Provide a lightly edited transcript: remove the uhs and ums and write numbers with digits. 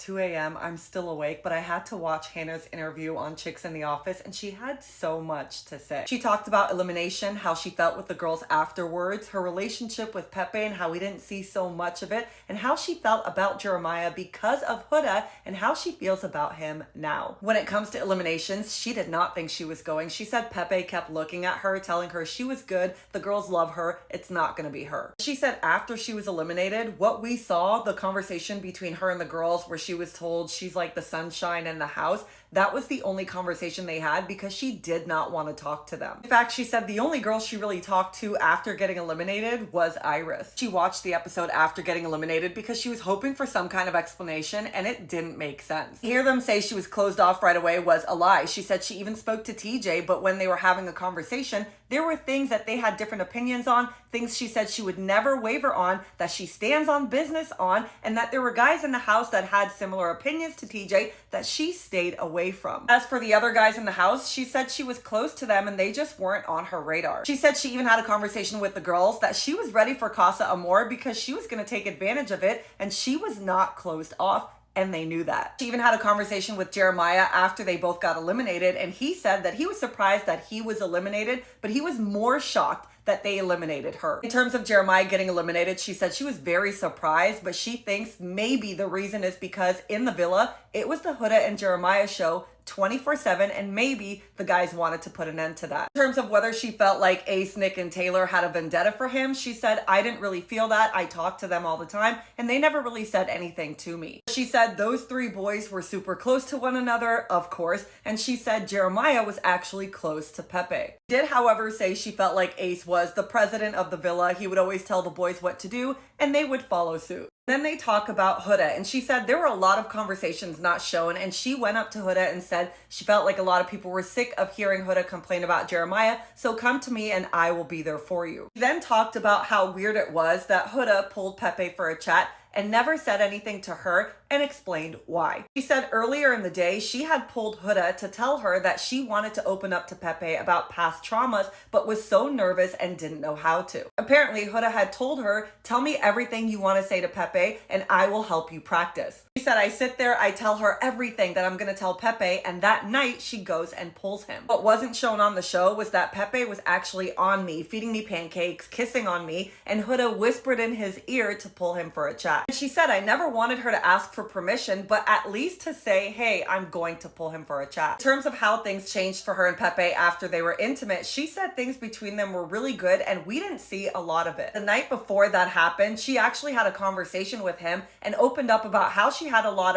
2 a.m. I'm still awake, but I had to watch Hannah's interview on Chicks in the Office, and she had so much to say. She talked about elimination, how she felt with the girls afterwards, her relationship with Pepe and how we didn't see so much of it, and how she felt about Jeremiah because of Huda and how she feels about him now. When it comes to eliminations, she did not think she was going. She said Pepe kept looking at her, telling her she was good, the girls love her, it's not gonna be her. She said after she was eliminated, what we saw, the conversation between her and the girls where she was told she's like the sunshine in the house, that was the only conversation they had because she did not want to talk to them. In fact, she said the only girl she really talked to after getting eliminated was Iris. She watched the episode after getting eliminated because she was hoping for some kind of explanation and it didn't make sense. To hear them say she was closed off right away was a lie. She said she even spoke to TJ, but when they were having a conversation, there were things that they had different opinions on, things she said she would never waver on, that she stands on business on, and that there were guys in the house that had similar opinions to TJ that she stayed away from. As for the other guys in the house, she said she was close to them and they just weren't on her radar. She said she even had a conversation with the girls that she was ready for Casa Amor because she was going to take advantage of it and she was not closed off. And they knew that. She even had a conversation with Jeremiah after they both got eliminated, and he said that he was surprised that he was eliminated, but he was more shocked that they eliminated her. In terms of Jeremiah getting eliminated, she said she was very surprised, but she thinks maybe the reason is because in the villa, it was the Huda and Jeremiah show 24/7, and maybe the guys wanted to put an end to that. In terms of whether she felt like Ace, Nick, and Taylor had a vendetta for him, she said, I didn't really feel that. I talked to them all the time, and they never really said anything to me. She said those three boys were super close to one another, of course, and she said Jeremiah was actually close to Pepe. She did, however, say she felt like Ace was the president of the villa. He would always tell the boys what to do, and they would follow suit. Then they talk about Huda, and she said there were a lot of conversations not shown, and she went up to Huda and said she felt like a lot of people were sick of hearing Huda complain about Jeremiah, so come to me and I will be there for you. She then talked about how weird it was that Huda pulled Pepe for a chat and never said anything to her and explained why. She said earlier in the day she had pulled Huda to tell her that she wanted to open up to Pepe about past traumas but was so nervous and didn't know how to. Apparently Huda had told her, tell me everything you want to say to Pepe and I will help you practice. She said, I sit there, I tell her everything that I'm going to tell Pepe, and that night she goes and pulls him. What wasn't shown on the show was that Pepe was actually on me, feeding me pancakes, kissing on me, and Huda whispered in his ear to pull him for a chat. She said, I never wanted her to ask for permission, but at least to say, hey, I'm going to pull him for a chat. In terms of how things changed for her and Pepe after they were intimate, she said things between them were really good and we didn't see a lot of it. The night before that happened, she actually had a conversation with him and opened up about how she had a lot of